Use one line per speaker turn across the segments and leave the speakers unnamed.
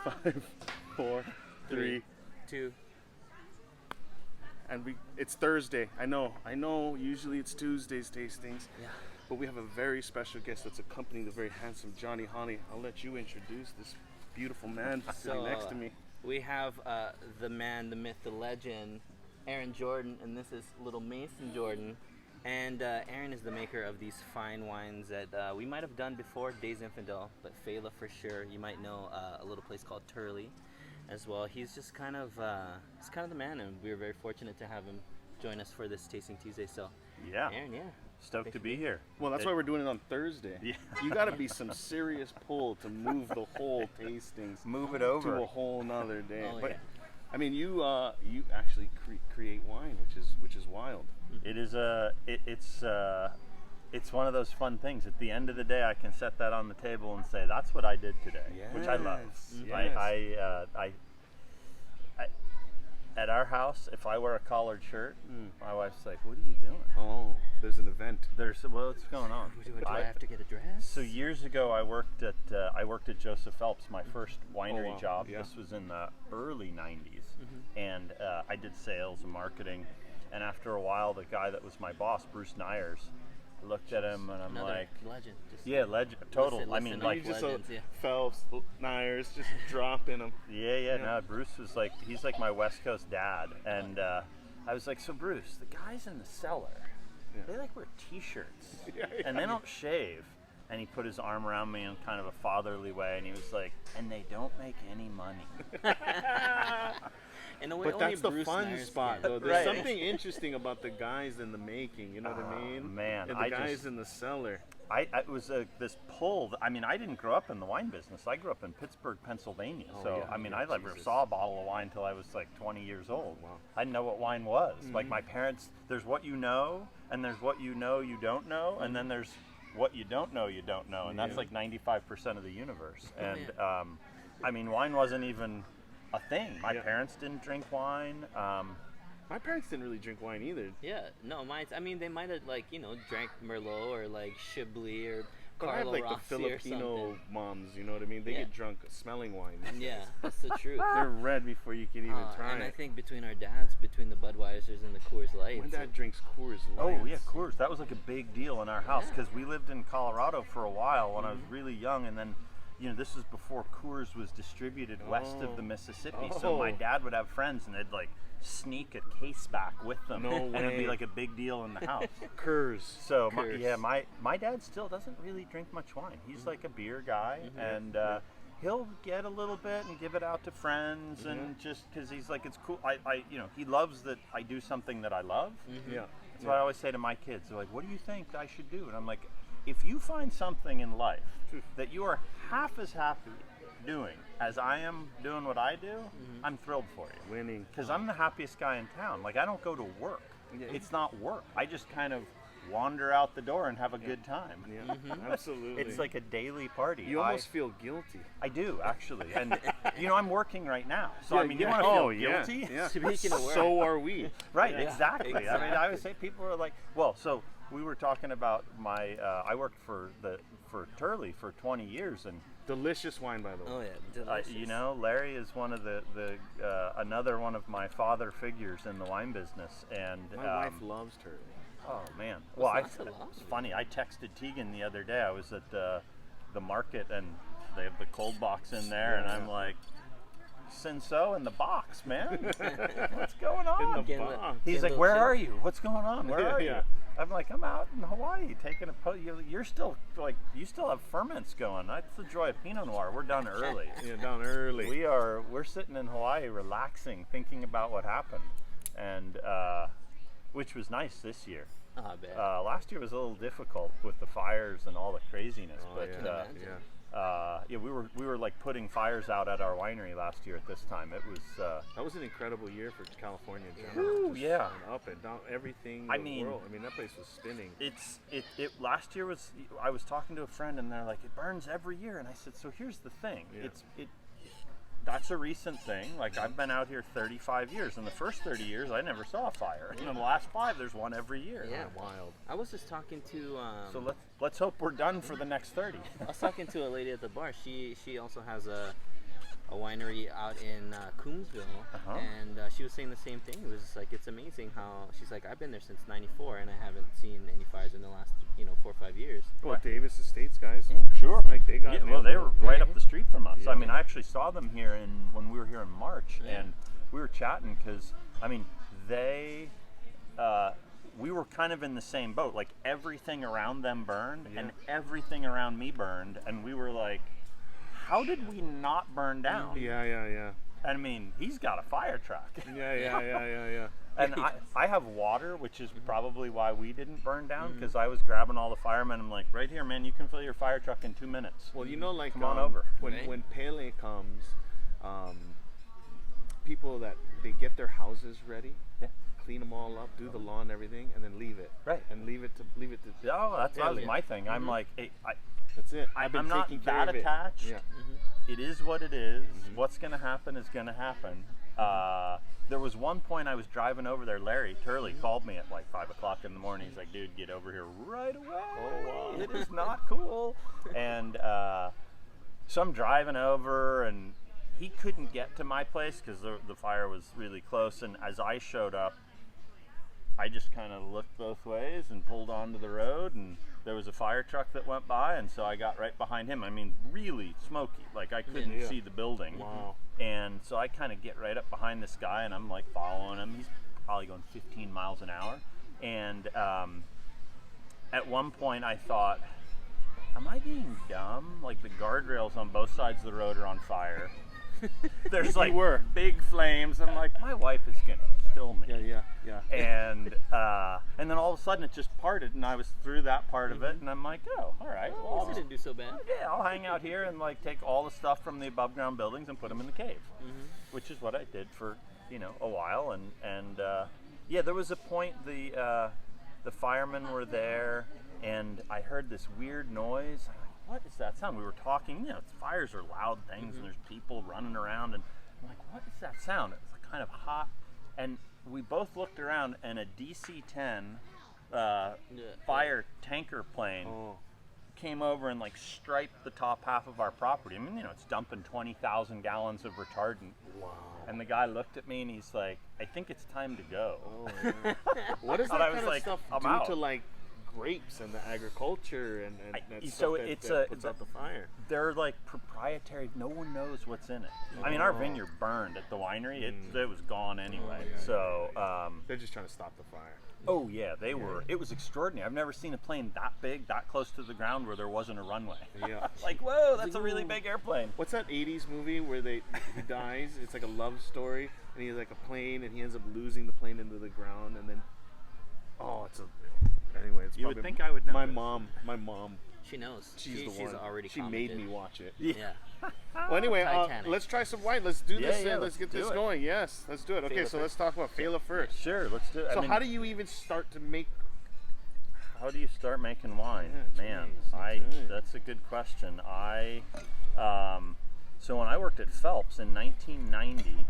5, 4, 3,
2.
and it's Thursday. I know. Usually it's Tuesdays tastings.
Yeah.
But we have a very special guest that's accompanying the very handsome Johnny Holley. I'll let you introduce this beautiful man sitting next to me.
We have the man, the myth, the legend, Erhen Jordan, and this is little Mason Jordan. And Erhen is the maker of these fine wines that we might have done before, Days Infidel, but Failla for sure. You might know a little place called Turley as well. He's just kind of the man, and we were very fortunate to have him join us for this Tasting Tuesday. So
yeah,
Erhen, yeah,
stoked to be here.
Well, that's why we're doing it on Thursday.
Yeah.
You got to be some serious pull to move the whole tastings,
move it over
to a whole nother day.
Oh,
but
yeah.
I mean, you actually create wine, which is wild.
It is it's one of those fun things. At the end of the day, I can set that on the table and say that's what I did today, which I love.
Yes.
I at our house, if I wear a collared shirt, my wife's like, "What are you doing?"
Oh, there's an event.
What's going on?
Do I have to get a dress?
So years ago, I worked at Joseph Phelps, my first winery job.
Yeah.
This was in the early '90s, and I did sales and marketing. And after a while, the guy that was my boss, Bruce Neyers, I looked at him and I'm
Another
like,
legend. Just
legend, total.
listen,
I mean,
listen,
like,
You just
legends, yeah.
Phelps, Neyers, just dropping them.
yeah. No, Bruce was like, he's like my West Coast dad, and I was like, so Bruce, the guys in the cellar, they like wear T-shirts, and they don't shave. And he put his arm around me in kind of a fatherly way, and he was like, and they don't make any money.
In a way,
But that's the
Bruce
fun
Neyers
spot,
can.
though. There's
Right.
something interesting about the guys in the making. You know what I mean?
Man,
and the guys in the cellar.
It was this pull. I mean, I didn't grow up in the wine business. I grew up in Pittsburgh, Pennsylvania. I never
Jesus.
saw a bottle of wine until I was like 20 years old.
Wow.
I didn't know what wine was. Like my parents, there's what you know, and there's what you know you don't know, and then there's what you don't know, and that's like 95% of the universe. And I mean, wine wasn't even a thing. My parents didn't drink wine.
My parents didn't really drink wine either.
Yeah, no, I mean, they might have drank Merlot or like Chablis or
But I have
Carlo
like
Rossi
the
or
Filipino
something.
moms, you know what I mean? They
Yeah.
get drunk smelling wine.
Yeah, that's the truth.
They're red before you can even try
And I
it.
think between our dads, between the Budweisers and the Coors Lights.
My dad drinks Coors Lights.
Oh yeah, Coors. That was like a big deal in our house because we lived in Colorado for a while when I was really young, and then, this was before Coors was distributed west of the Mississippi. So my dad would have friends, and they'd like sneak a case back with them,
No
and it'd be
way.
like a big deal in the house.
Coors.
So
Coors.
my dad still doesn't really drink much wine. He's like a beer guy, and he'll get a little bit and give it out to friends, and just because he's like, it's cool. He loves that I do something that I love.
Yeah.
That's what I always say to my kids. They're like, what do you think I should do? And I'm like, if you find something in life that you are half as happy doing as I am doing what I do, I'm thrilled for you.
Winning.
Because I'm the happiest guy in town. Like, I don't go to work.
Yeah.
It's not work. I just kind of wander out the door and have a good time.
Yeah, absolutely.
It's like a daily party.
You almost feel guilty.
I do, actually. And, I'm working right now. So,
Yeah,
I mean, you
yeah.
want to feel guilty?
Yeah.
Speaking of work.
So are we.
Right,
Yeah,
exactly. I mean,
exactly.
I always say people are like, so we were talking about I worked for Turley for 20 years, and
Delicious wine, by the way.
Oh yeah, delicious.
Larry is one of the another one of my father figures in the wine business, and
My wife loves Turley.
oh man, well,
That's a lot.
it's funny. I texted Tegan the other day. I was at the market, and they have the cold box in there, and I'm like, Cinso in the box, man. What's going on?
In the
Getting
box.
He's like, where are you? What's going on? Where are you?
Yeah.
I'm like, I'm out in Hawaii taking a you're still like, you still have ferments going. That's the joy of Pinot Noir. We're done early.
Yeah, down early.
We're sitting in Hawaii relaxing, thinking about what happened, and which was nice this year.
Oh, I bet.
Last year was a little difficult with the fires and all the craziness,
Oh,
but
yeah.
we were like putting fires out at our winery last year at this time. It was
That was an incredible year for California in general.
Woo, yeah.
And up and down, everything.
I
the
mean,
world. I mean, that place was spinning.
It last year was, I was talking to a friend and they're like, it burns every year, and I said, so here's the thing.
Yeah.
That's a recent thing. Like, I've been out here 35 years. In the first 30 years, I never saw a fire. In the last 5, there's one every year.
Yeah.
Wild.
I was just talking to.
So let's hope we're done for the next 30.
I was talking to a lady at the bar. She also has a winery winery out in Coombsville, and she was saying the same thing. It was like, it's amazing how she's like, I've been there since '94 and I haven't seen any fires in the last 4 or 5 years.
Well, Davis Estates guys.
Yeah, sure.
Like they got.
Well, they were right up the street from us.
Yeah.
I mean, I actually saw them here when we were here in March, and we were chatting because I mean they. We were kind of in the same boat. Like everything around them burned, and everything around me burned, and we were like, "How did we not burn down?"
Yeah.
I mean, he's got a fire truck.
Yeah.
And I have water, which is probably why we didn't burn down, because I was grabbing all the firemen. I'm like, right here, man, you can fill your fire truck in 2 minutes.
Well, like
come on over.
When Pele comes, people that they get their houses ready. Clean them all up, do the lawn and everything, and then leave it.
Right.
And leave it to.
Oh, that was my thing. I'm like, hey,
that's it.
I'm not that attached.
Yeah.
It is what it is. What's going to happen is going to happen. There was one point I was driving over there. Larry Turley called me at like 5 o'clock in the morning. He's like, dude, get over here right away. Oh, wow. It is not cool. And so I'm driving over, and he couldn't get to my place because the fire was really close. And as I showed up, I just kind of looked both ways and pulled onto the road, and there was a fire truck that went by, and so I got right behind him. I mean, really smoky. Like I couldn't see the building.
Wow.
And so I kind of get right up behind this guy, and I'm like following him. He's probably going 15 miles an hour. And at one point I thought, am I being dumb? Like the guardrails on both sides of the road are on fire. There's like big flames. I'm like, my wife is gonna kill me.
Yeah.
And then all of a sudden it just parted, and I was through that part of it, and I'm like, oh, all right.
Well, didn't do so bad.
Yeah, I'll hang out here and like take all the stuff from the above ground buildings and put them in the cave, which is what I did for a while. And there was a point the firemen were there, and I heard this weird noise. What is that sound? We were talking, fires are loud things, and there's people running around, and I'm like, what is that sound? It's like kind of hot, and we both looked around, and a DC-10 fire tanker plane came over and like striped the top half of our property. I mean, it's dumping 20,000 gallons of retardant. Wow. And the guy looked at me, and he's like, I think it's time to go.
Oh, yeah. What does that kind of stuff do to like grapes and the agriculture and that
so
stuff
it's
that puts out the fire?
They're like proprietary. No one knows what's in it. I mean, our vineyard burned at the winery. It was gone anyway.
They're just trying to stop the fire.
Oh yeah, they were. It was extraordinary. I've never seen a plane that big, that close to the ground where there wasn't a runway.
Yeah.
Like, whoa, that's a really big airplane.
What's that 80s movie where he dies? It's like a love story, and he has like a plane, and he ends up losing the plane into the ground, and then anyway, it's
you would think I would know.
My mom.
She knows.
She's the one.
Already
she made me watch it.
Yeah.
Well, anyway, let's try some wine. Let's do this. Let's get this
it.
going. Yes, let's do it. Okay, so let's talk about Failla first.
Sure, let's do it.
So how do you even start to make?
How do you start making wine? Man, that's a good question. So when I worked at Phelps in 1990,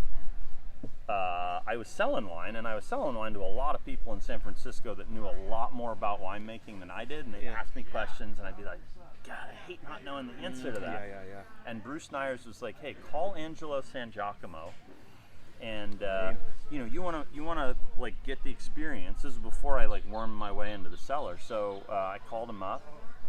I was selling wine, and I was selling wine to a lot of people in San Francisco that knew a lot more about winemaking than I did, and they'd ask me questions, and I'd be like, God, I hate not knowing the answer to that.
Yeah.
And Bruce Neyers was like, hey, call Angelo San Giacomo, and you want to like get the experience. This is before I like wormed my way into the cellar, so I called him up,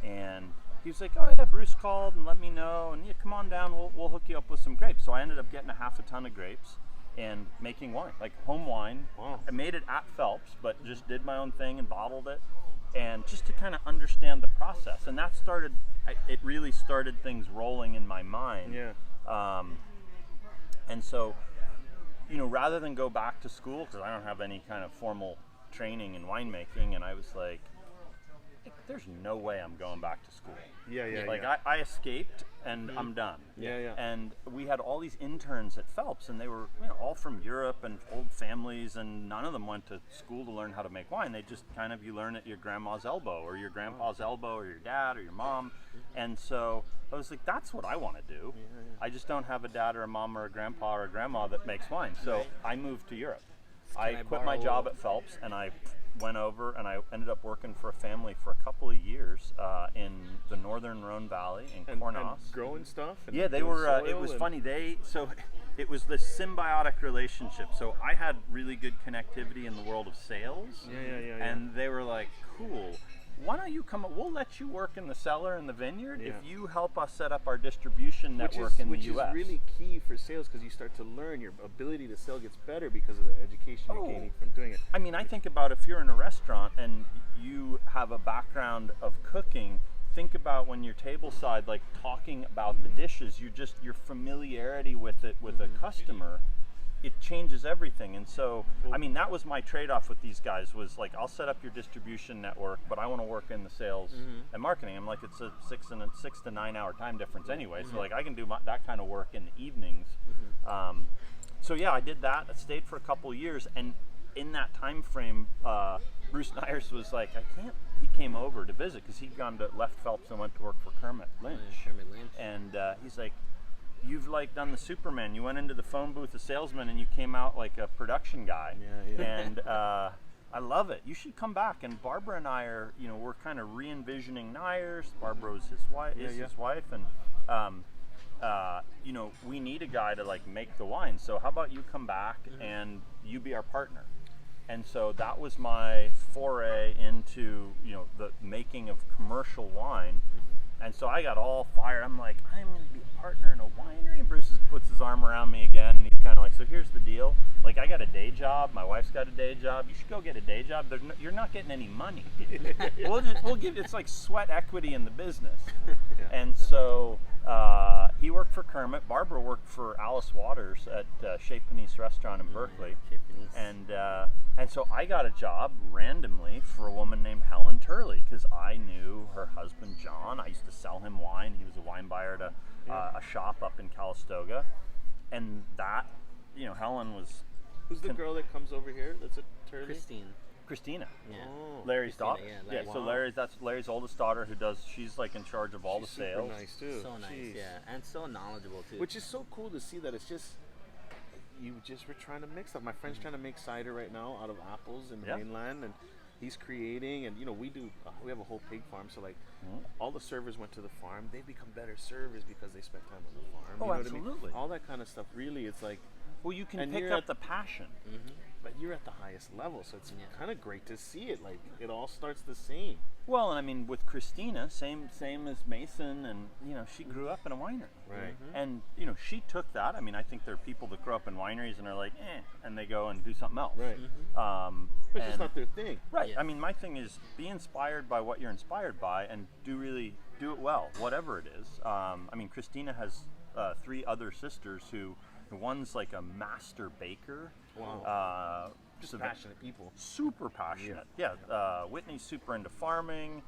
and he was like, oh yeah, Bruce called and let me know, and come on down, we'll hook you up with some grapes. So I ended up getting a half a ton of grapes and making wine, like home wine.
Wow.
I made it at Phelps, but just did my own thing and bottled it, and just to kind of understand the process. And that it really started things rolling in my mind.
Yeah.
And so, rather than go back to school, because I don't have any kind of formal training in winemaking, and I was like, there's no way I'm going back to school. I escaped, and I'm done.
Yeah.
And we had all these interns at Phelps, and they were all from Europe and old families, and none of them went to school to learn how to make wine. They just kind of, you learn at your grandma's elbow or your grandpa's elbow or your dad or your mom. And so I was like, that's what I want to do. I just don't have a dad or a mom or a grandpa or a grandma that makes wine. So I moved to Europe. I quit my job at Phelps, and I went over and I ended up working for a family for a couple of years in the northern Rhone Valley in Cornas.
And growing stuff? And
Yeah, they
doing
were. It
soil
was
and-
funny. It was this symbiotic relationship. So I had really good connectivity in the world of sales.
Yeah.
And they were like, cool. Why don't you come? We'll let you work in the cellar in the vineyard if you help us set up our distribution network in the U.S.
Which is really key for sales because you start to learn your ability to sell gets better because of the education you're gaining from doing it.
I mean, I think about if you're in a restaurant and you have a background of cooking, think about when you're tableside, like talking about the dishes, your familiarity with it with a customer, it changes everything. And so, I mean, that was my trade-off with these guys was like, I'll set up your distribution network, but I want to work in the sales and marketing. I'm like, it's a 6 to 9 hour time difference anyway. So like I can do that kind of work in the evenings. So yeah, I did that. I stayed for a couple years. And in that time frame, Bruce Neyers was like, he came over to visit because he'd gone to left Phelps and went to work for Kermit Lynch. And he's like, you've like done the Superman. You went into the phone booth, a salesman, and you came out like a production guy. Yeah. And I love it. You should come back. And Barbara and I are, we're kind of re-envisioning Neyers. Barbara is his wife, and we need a guy to like make the wine. So how about you come back and you be our partner? And so that was my foray into the making of commercial wine. And so I got all fired. I'm like, I'm going to be a partner in a winery. And Bruce puts his arm around me again. And he's kind of like, so here's the deal. Like, I got a day job. My wife's got a day job. You should go get a day job. You're not getting any money. We'll give you, it's like sweat equity in the business. And so he worked for Kermit. Barbara worked for Alice Waters at Chez Panisse Restaurant in Berkeley. And so I got a job randomly for a woman named Helen Turley because I knew her husband John. I used to sell him wine. He was a wine buyer at a shop up in Calistoga. And that, Helen was...
Who's the girl that comes over here? That's a Turley?
Christina.
Yeah.
Oh.
Larry's daughter.
Larry.
So that's Larry's oldest daughter she's like in charge of all the sales.
Super nice too.
So nice, and so knowledgeable too.
Which is so cool to see that it's just we're trying to mix stuff. My friend's trying to make cider right now out of apples in the mainland, and he's creating. And we have a whole pig farm, so like all the servers went to the farm. They become better servers because they spent time on the farm.
Oh,
you know
absolutely.
What I mean? All that kind of stuff. Really, it's like
you can pick out the passion.
But you're at the highest level, so it's kind of great to see it. Like it all starts the same.
Well, and I mean with Christina, same as Mason, and she grew up in a winery,
right?
And she took that. I mean, I think there are people that grow up in wineries and are like, and they go and do something else,
right? Which is not their thing,
right? Yeah. I mean, my thing is be inspired by what you're inspired by, and do it well, whatever it is. I mean, Christina has 3 other sisters who. One's like a master baker.
Wow. Just passionate people.
Super passionate. Yeah. Whitney's super into farming.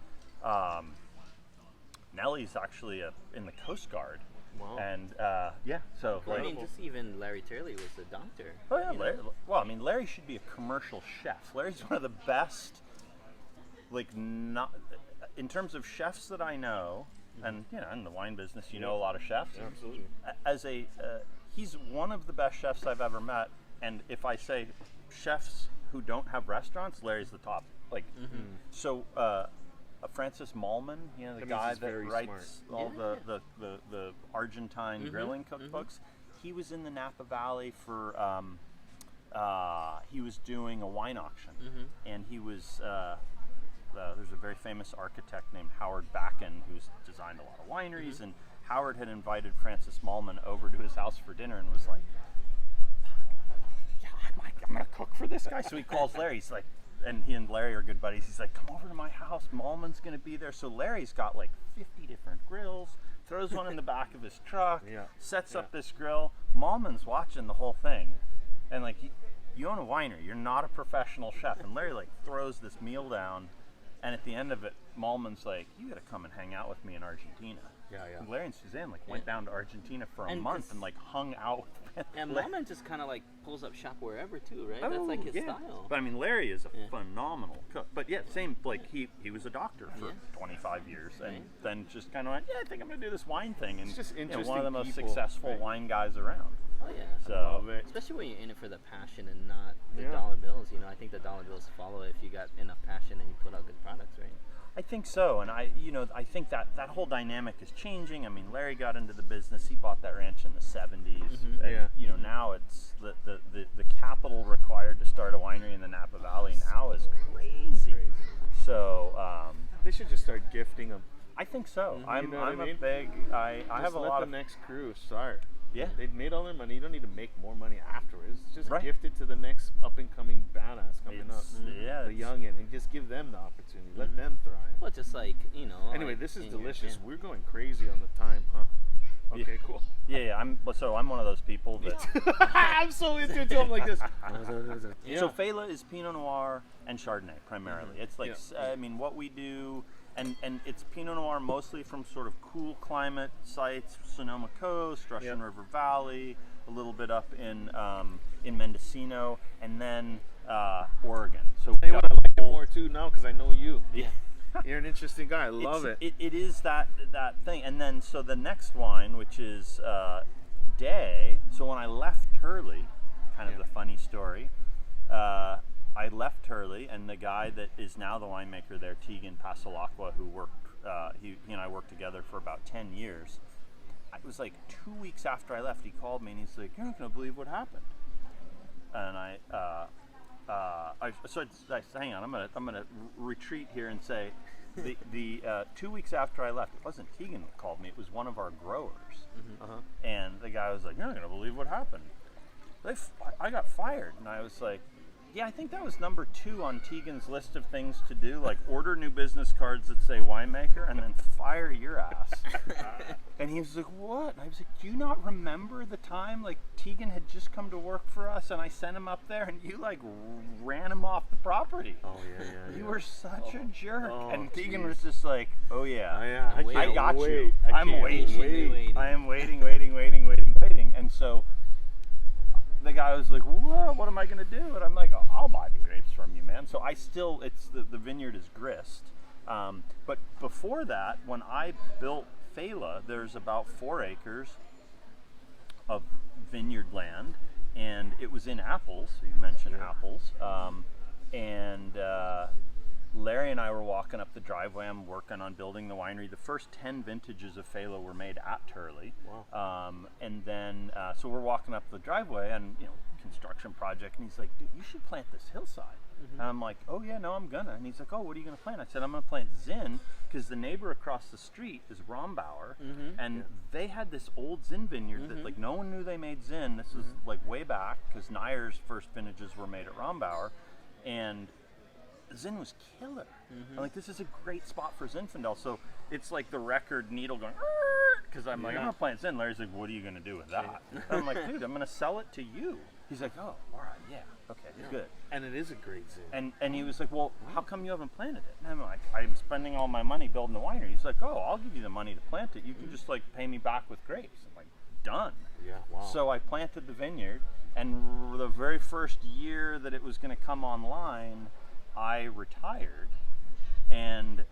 Nellie's actually in the Coast Guard.
Wow.
And so
I mean, just even Larry Turley was a doctor.
Oh yeah, Larry. Well, I mean, Larry should be a commercial chef. Larry's one of the best, not in terms of chefs that I know, and in the wine business, you know a lot of chefs.
Yeah, absolutely.
As a he's one of the best chefs I've ever met, and if I say chefs who don't have restaurants, Larry's the top. So Francis Mallman, the guy that writes all the Argentine grilling cookbooks, he was in the Napa Valley for he was doing a wine auction, and he was there's a very famous architect named Howard Backen who's designed a lot of wineries, and Howard had invited Francis Mallman over to his house for dinner and was like, I'm going to cook for this guy. So he calls Larry. He's like, and he and Larry are good buddies. He's like, come over to my house. Mallman's going to be there. So Larry's got like 50 different grills, throws one in the back of his truck, sets up this grill. Mallman's watching the whole thing. And like, you own a winery. You're not a professional chef. And Larry like throws this meal down. And at the end of it, Mallman's like, you got to come and hang out with me in Argentina. And Larry and Suzanne went down to Argentina for a month and hung out.
And Mallman just kind of pulls up shop wherever too, right? That's like his style.
But I mean, Larry is a phenomenal cook. But same. He was a doctor for 25 years, and then just kind of I think I'm gonna do this wine thing, and
it's just interesting.
One of the most successful wine guys around.
Oh yeah.
So,
especially when you're in it for the passion and not the
Yeah.
dollar bills. You know, I think the dollar bills follow if you got enough passion and you put out good products, right?
I think so, and I think that whole dynamic is changing. I mean, Larry got into the business. He bought that ranch in the '70s, and now it's the capital required to start a winery in the Napa Valley now is crazy. So
they should just start gifting them.
I think so. I'm
know what I mean?
a big. I have a lot of
the next crew start.
Yeah.
They've made all their money. You don't need to make more money afterwards. Just
Right.
gift it to the next up and coming badass coming up.
Yeah,
The youngin, and just give them the opportunity. Let them thrive.
Well, just like, you know.
Anyway,
like
this is
in your-
delicious.
yeah.
We're going crazy on the time, huh? Okay, cool.
Yeah, I'm one of those people that.
I'm so into it too. I'm like this.
So Failla is Pinot Noir and Chardonnay primarily. It's like I mean, what we do, and it's Pinot Noir mostly from sort of cool climate sites, Sonoma Coast, Russian River Valley, a little bit up in Mendocino, and then Oregon. So
Hey, what I like it more too now because I know you.
yeah.
You're an interesting guy. I love it.
It is that thing, and then so the next wine, which is Day. So when I left Turley, kind of the funny story. I left Turley, and the guy that is now the winemaker there, Tegan Pasalacqua, who worked, he and I worked together for about 10 years. It was like 2 weeks after I left, he called me and he's like, "You're not going to believe what happened." And hang on, I'm gonna retreat here and say, the 2 weeks after I left, it wasn't Tegan that called me; it was one of our growers, and the guy was like, "You're not going to believe what happened. I got fired," and I was like, "Yeah, I think that was number 2 on Tegan's list of things to do, like order new business cards that say winemaker and then fire your ass." And he was like, "What?" And I was like, "Do you not remember the time like Tegan had just come to work for us and I sent him up there and you like ran him off the property?
Oh yeah.
You were such a jerk."
Oh,
and Tegan
geez.
was just like, "Oh yeah,
I
I
can't
got
wait.
you.
I
I'm
can't
waiting.
wait.
I am waiting. And so the guy was like, "What am I going to do?" And I'm like, "I'll buy the grapes from you, man." So it's the vineyard is grist. But before that, when I built Failla, there's about 4 acres of vineyard land, and it was in apples. So you mentioned apples. And Larry and I were walking up the driveway. I'm working on building the winery. The first 10 vintages of Failla were made at Turley.
Wow.
And then, so we're walking up the driveway and, construction project. And he's like, "Dude, you should plant this hillside." And I'm like, "Oh yeah, no, I'm gonna." And he's like, "Oh, what are you gonna plant?" I said, "I'm gonna plant Zinn, because the neighbor across the street is Rombauer. And they had this old Zinn vineyard that like no one knew they made Zinn. This was like way back, because Neyers' first vintages were made at Rombauer. And Zinn was killer. I'm like, this is a great spot for Zinfandel. So it's like the record needle going, because I'm like, "I'm gonna plant Zinn." Larry's like, "What are you gonna do with that?" And I'm like, "Dude, I'm gonna sell it to you." He's like, "Oh, all right, yeah, okay, good."
And it is a great Zin.
And he was like, "Well, how come you haven't planted it?" And I'm like, "I'm spending all my money building the winery." He's like, "Oh, I'll give you the money to plant it. You can just like pay me back with grapes." I'm like, "Done."
Yeah, wow.
So I planted the vineyard, and the very first year that it was going to come online, I retired. And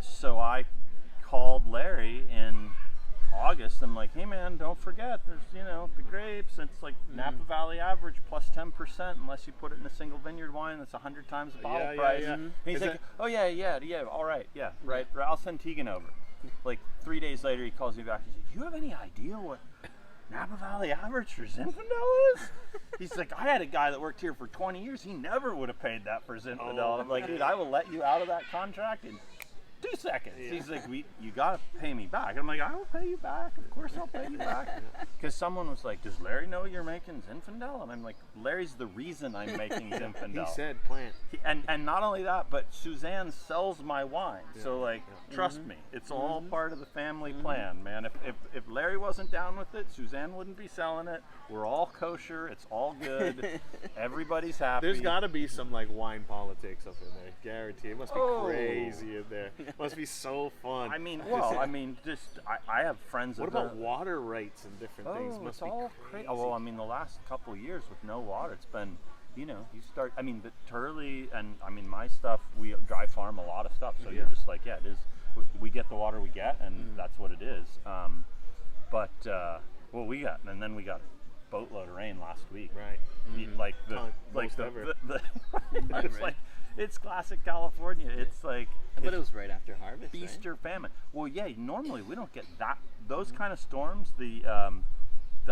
so I called Larry in August. I'm like, "Hey man, don't forget, there's the grapes. It's like Napa Valley average plus 10%, unless you put it in a single vineyard wine that's 100 times the bottle price." And he's like, "Oh yeah, all right, yeah, right. I'll send Tegan over." Like 3 days later, he calls me back. He's like, "You have any idea what Napa Valley average for Zinfandel is?" He's like, "I had a guy that worked here for 20 years. He never would have paid that for Zinfandel." I'm like, "Dude, I will let you out of that contract in 2 seconds." He's like, "You gotta pay me back." I'm like, "I will pay you back. Of course I'll pay you back." Because someone was like, "Does Larry know you're making Zinfandel?" And I'm like, "Larry's the reason I'm making Zinfandel."
He said plant.
And not only that, but Suzanne sells my wine. So like, trust me, it's all part of the family plan, man. If Larry wasn't down with it, Suzanne wouldn't be selling it. We're all kosher. It's all good. Everybody's happy.
There's got to be some like wine politics up in there. Guarantee. It must be crazy in there. It must be so fun.
I mean, I have friends.
What about water rights and different things?
Oh,
Must
it's
be
all
crazy.
well, I mean, the last couple of years with no water, it's been, you start. I mean, the Turley and I mean my stuff. We dry farm a lot of stuff, so you're just like, it is. We get the water we get, and that's what it is. But we got boatload of rain last week.
Right.
Like the
Most ever.
it's
Right.
like it's classic California. It's like
But it was right after harvest,
feast
right?
or famine. Well, yeah. Normally we don't get those kind of storms. The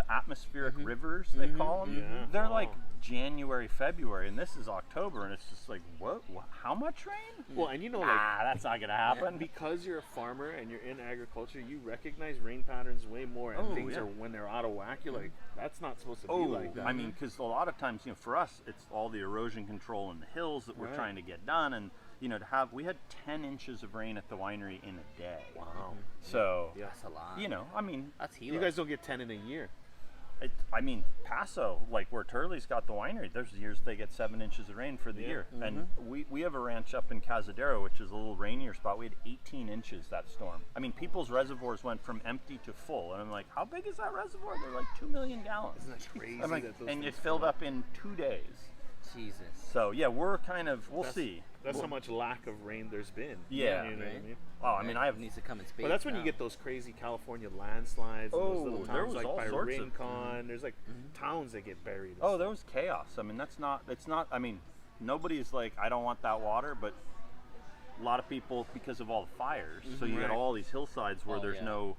atmospheric rivers they call them.
Yeah.
They're
Wow.
like January, February, and this is October, and it's just like what? How much rain?
Well, and you know,
That's not gonna happen.
because you're a farmer and you're in agriculture, you recognize rain patterns way more, and things are when they're out of whack. You're like, that's not supposed to be like that.
I mean, because a lot of times, for us, it's all the erosion control in the hills that we're trying to get done, and we had 10 inches of rain at the winery in a day.
Wow.
So
That's a lot.
I mean,
That's huge.
You guys don't get 10 in a year.
Paso, like where Turley's got the winery, there's years they get 7 inches of rain for the year. And we have a ranch up in Cazadero, which is a little rainier spot. We had 18 inches that storm. I mean, people's reservoirs went from empty to full. And I'm like, how big is that reservoir? They're like 2 million gallons.
Isn't that crazy?
I'm like,
that those
and it
things
filled
fill
up in 2 days.
Jesus.
So yeah, we're kind of, we'll see.
That's how much lack of rain there's been.
Yeah.
You know what I mean?
Oh, I mean, I have.
Needs to come in spades.
But that's when you
now.
get those crazy California landslides and those little
there
towns
was
like
all
by
sorts of-
Rincon. There's like towns that get buried. and
Oh,
stuff.
there was chaos. I mean, it's not, I mean, nobody's like, I don't want that water, but a lot of people, because of all the fires, so you get
Right.
all these hillsides where there's no,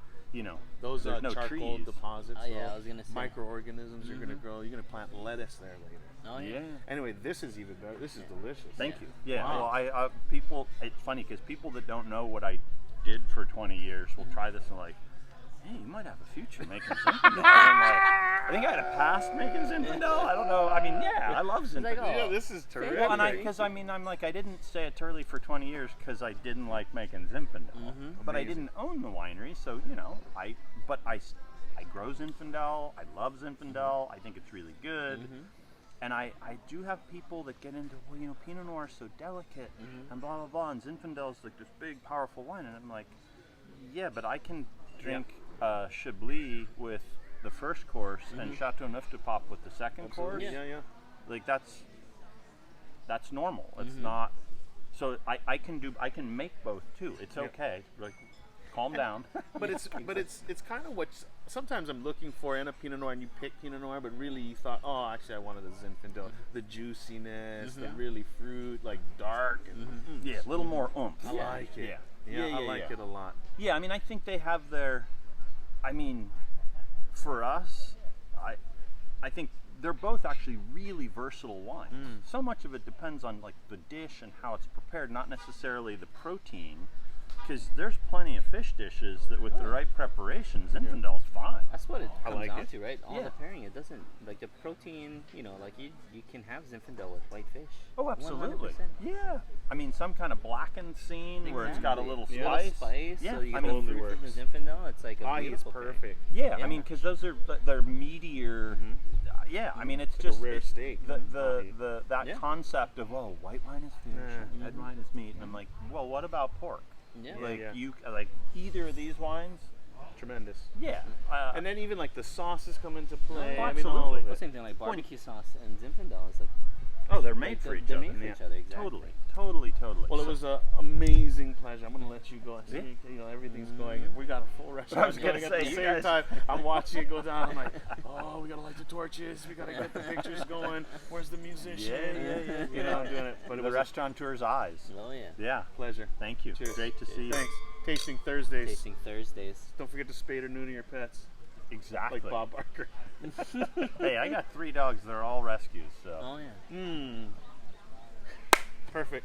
Those
there's no
charcoal
trees.
deposits.
Oh, yeah,
though,
I was gonna say.
microorganisms are gonna grow. You're gonna plant lettuce there later.
Oh,
Yeah.
Anyway, this is even better. This is delicious.
Thank you. Yeah.
Wow.
Well, people, it's funny because people that don't know what I did for 20 years will try this and like, hey, you might have a future making Zinfandel. And I'm like, I think I had a past making Zinfandel. I don't know. I mean, yeah, I love Zinfandel.
like, oh,
Yeah, this is terrific.
Well, and I'm like, I didn't stay at Turley for 20 years because I didn't like making Zinfandel. But I didn't own the winery, so I grow Zinfandel. I love Zinfandel. I think it's really good. And I do have people that get into, Pinot Noir is so delicate and blah, blah, blah, and Zinfandel is like this big, powerful wine. And I'm like, yeah, but I can drink Chablis with the first course and Chateau Neuf de Pop with the second course.
Yeah.
Like that's normal. It's not. So I can make both too. It's okay. Like, calm down.
But it's kind of what sometimes I'm looking for in a Pinot Noir, and you pick Pinot Noir, but really you thought, oh, actually I wanted the Zinfandel, the juiciness, the really fruit, like dark, and
Yeah, a little more oomph.
I like it.
Yeah.
I like it a lot.
Yeah, I mean, I think they have their. I mean, for us, I think they're both actually really versatile wines. So much of it depends on like the dish and how it's prepared, not necessarily the protein. Because there's plenty of fish dishes that with the right preparation, Zinfandel's fine.
That's what it comes
like
down
it.
to, right? All the pairing. It doesn't, like the protein, like you can have Zinfandel with white fish.
Oh, absolutely.
100%.
Yeah. I mean, some kind of blackened scene where it's got a little
Yeah.
spice.
Spice.
Yeah,
So you
I
get
mean,
the fruit from the Zinfandel. It's like a
Ahi is
beautiful pairing.
perfect.
Yeah, I
Yeah.
mean, because those are they're meatier. Yeah, I mean, it's
Like a
just
rare
it's
steak.
that
Yeah.
concept of white wine is fish, and red wine is meat, and I'm like, well, what about pork?
Yeah.
Like
Yeah.
you like either of these wines?
Tremendous.
Yeah,
And then even like the sauces come into play.
Oh,
I mean, all
absolutely.
of
Well,
it.
same thing like barbecue sauce and Zinfandel. It's like
they're made for each
they're
other.
made for each other. Exactly.
Totally.
Well, it was an amazing pleasure. I'm going to let you go. I see, everything's going. We got a full restaurant
I was gonna
going at
say,
the
you
same
guys-
time. I'm watching it go down. I'm like, oh, we got to light the torches. We got to get the pictures going. Where's the musician?
Yeah.
I'm doing it. But it
The
was
restaurateur's eyes.
Oh yeah.
Yeah.
a pleasure.
Thank you.
Cheers.
Great to see you.
Thanks. Tasting Thursdays.
Tasting Thursdays.
Don't forget to spade or neuter your pets.
Exactly.
Like Bob Barker.
Hey, I got 3 dogs. They're all rescues. So.
Oh yeah.
Perfect.